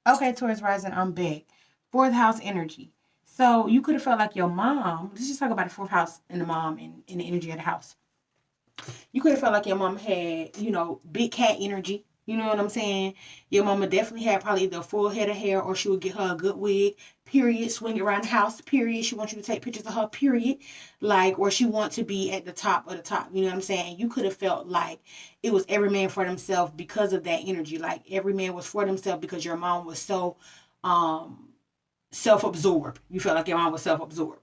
Okay, Taurus rising, I'm big. Fourth house energy. So you could have felt like your mom. Let's just talk about the fourth house and the mom and the energy of the house. You could have felt like your mom had, big cat energy. You know what I'm saying? Your mama definitely had probably either a full head of hair or she would get her a good wig, period, swing it around the house, period. She wants you to take pictures of her, period. Like, or she wants to be at the top of the top. You know what I'm saying? You could have felt like it was every man for themselves because of that energy. Like every man was for themselves because your mom was so um self-absorbed. You felt like your mom was self-absorbed.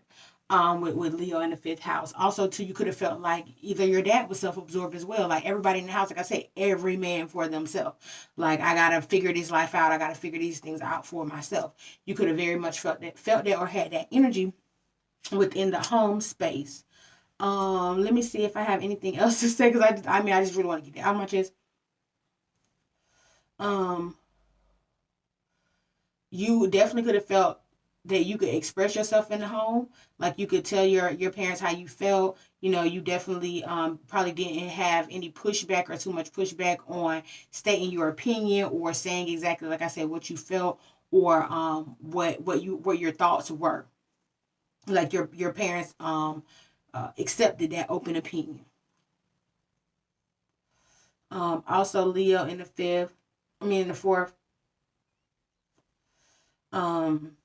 With Leo in the fifth house. Also, too, you could have felt like either your dad was self-absorbed as well. Like everybody in the house, like I said, every man for themselves. Like I gotta figure this life out. I gotta figure these things out for myself. You could have very much felt that, or had that energy within the home space. Let me see if I have anything else to say because I just really want to get that out of my chest. Um, you definitely could have felt that you could express yourself in the home, like you could tell your parents how you felt. You definitely probably didn't have any pushback or too much pushback on stating your opinion or saying exactly like I said what you felt, or what your thoughts were. Like your parents accepted that open opinion. Also Leo in the fifth, I mean in the fourth. um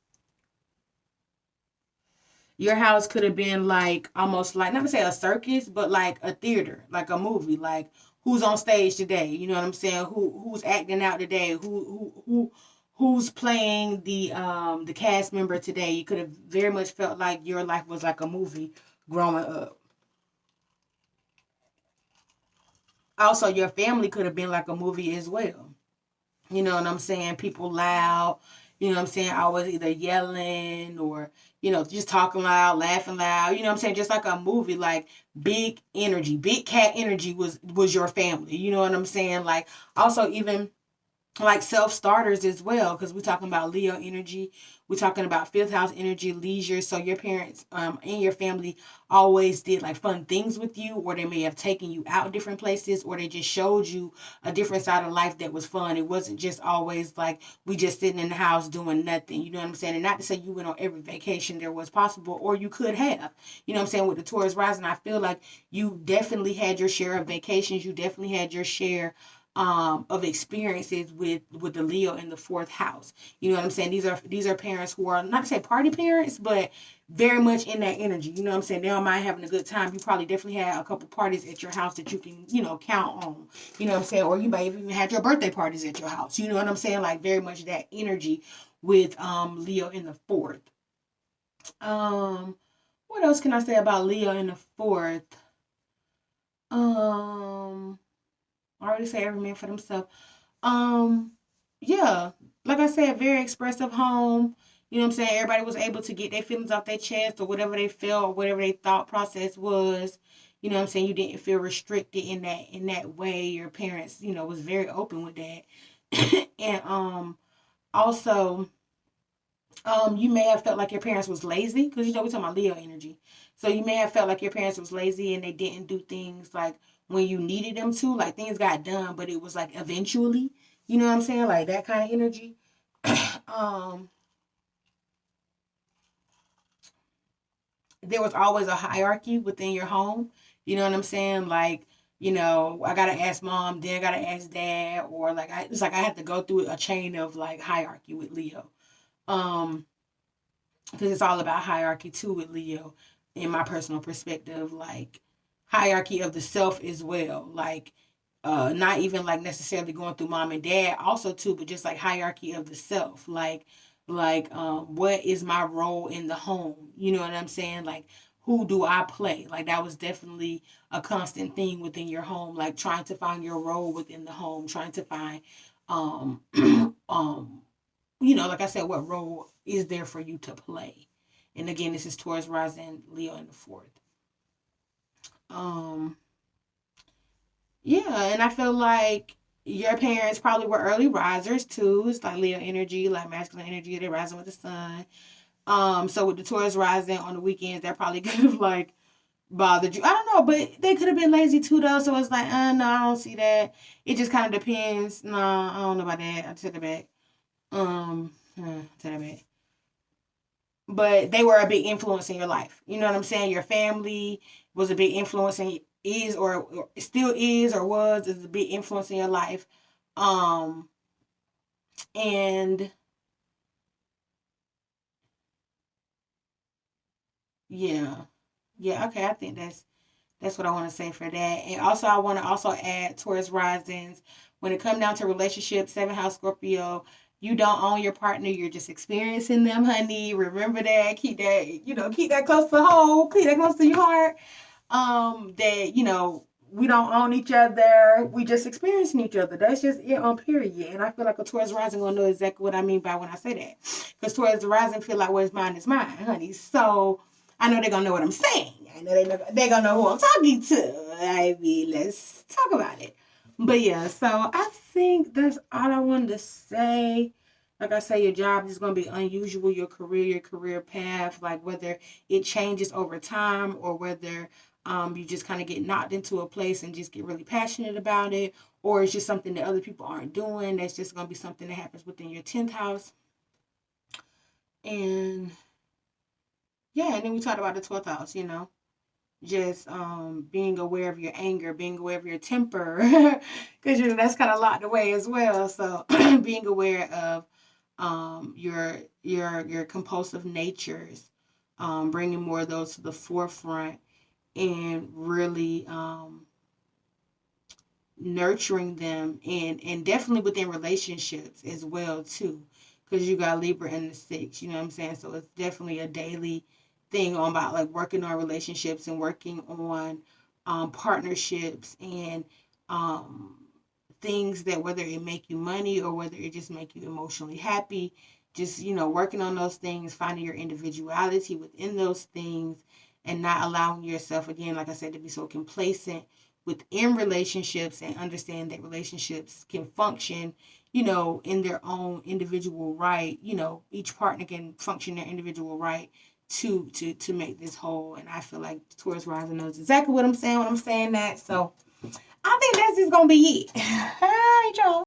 Your house could have been like almost like, not to say a circus, but like a theater, like a movie. Like who's on stage today? You know what I'm saying? Who's acting out today? Who's playing the cast member today? You could have very much felt like your life was like a movie growing up. Also, your family could have been like a movie as well. You know what I'm saying? People loud, you know what I'm saying? Always either yelling or, just talking loud, laughing loud, you know what I'm saying? Just like a movie, like big energy, big cat energy was your family. You know what I'm saying? Like also even like self starters as well, because we're talking about Leo energy, we're talking about fifth house energy, leisure. So your parents and your family always did like fun things with you, or they may have taken you out different places, or they just showed you a different side of life that was fun. It wasn't just always like we just sitting in the house doing nothing. You know what I'm saying? And not to say you went on every vacation there was possible, or you could have. You know what I'm saying? With the Taurus rising, I feel like you definitely had your share of vacations. You definitely had your share of experiences with the Leo in the fourth house. You know what I'm saying? These are parents who are, not to say party parents, but very much in that energy. You know what I'm saying? They don't mind having a good time. You probably definitely had a couple parties at your house that you can, count on. You know what I'm saying? Or you may have even had your birthday parties at your house. You know what I'm saying? Like very much that energy with Leo in the fourth. Um, what else can I say about Leo in the fourth? Um, I already say every man for themselves. Um, yeah, like I said, very expressive home. You know what I'm saying? Everybody was able to get their feelings off their chest or whatever they felt or whatever their thought process was. You know what I'm saying? You didn't feel restricted in that way. Your parents, was very open with that. And also you may have felt like your parents was lazy because we're talking about Leo energy. So you may have felt like your parents was lazy and they didn't do things like when you needed them to. Like things got done, but it was like eventually. You know what I'm saying? Like that kind of energy. um, there was always a hierarchy within your home. You know what I'm saying? Like, I gotta ask mom, then I gotta ask dad, or like it's like I have to go through a chain of like hierarchy with Leo. Um, because it's all about hierarchy too with Leo, in my personal perspective, like hierarchy of the self as well. Like not even like necessarily going through mom and dad also too, but just like hierarchy of the self. Like what is my role in the home? You know what I'm saying? Like who do I play? Like that was definitely a constant thing within your home, like trying to find your role within the home, trying to find um um like I said, what role is there for you to play? And again, this is Taurus rising, Leo in the fourth. Um, yeah, and I feel like your parents probably were early risers too. It's like Leo energy, like masculine energy. They're rising with the sun. So with the Taurus rising on the weekends, that probably could have like bothered you. I don't know, but they could have been lazy too, though. So it's like, no, I don't see that. It just kind of depends. No, I don't know about that. I took it back. Tell me. But they were a big influence in your life. You know what I'm saying? Your family was a big influence in is or still is or was is a big influence in your life. Um and yeah. Yeah, okay, I think that's what I want to say for that. And also I want to also add Taurus risings. When it comes down to relationships, seven house Scorpio, you don't own your partner, you're just experiencing them, honey. Remember that. Keep that, keep that close to home, keep that close to your heart. That, we don't own each other. We just experiencing each other. That's just it on period. And I feel like a Taurus rising gonna know exactly what I mean by when I say that. Because Taurus rising feel like what's mine is mine, honey. So I know they're gonna know what I'm saying. I know they're gonna know who I'm talking to. I mean, let's talk about it. But yeah, so I think that's all I wanted to say. Like I say, your job is gonna be unusual. Your career path, like whether it changes over time or whether you just kind of get knocked into a place and just get really passionate about it, or it's just something that other people aren't doing. That's just gonna be something that happens within your 10th house. And yeah, and then we talked about the 12th house. Just being aware of your anger, being aware of your temper, because that's kind of locked away as well. So being aware of your compulsive natures, bringing more of those to the forefront, and really nurturing them, and definitely within relationships as well too, because you got Libra in the six. You know what I'm saying? So it's definitely a daily thing on about like working on relationships and working on partnerships and um, things that whether it make you money or whether it just make you emotionally happy, just working on those things, finding your individuality within those things, and not allowing yourself, again, like I said, to be so complacent within relationships, and understand that relationships can function in their own individual right. Each partner can function their individual right to make this whole. And I feel like Taurus rising knows exactly what I'm saying when I'm saying that. So I think that's just gonna be it. All right, y'all.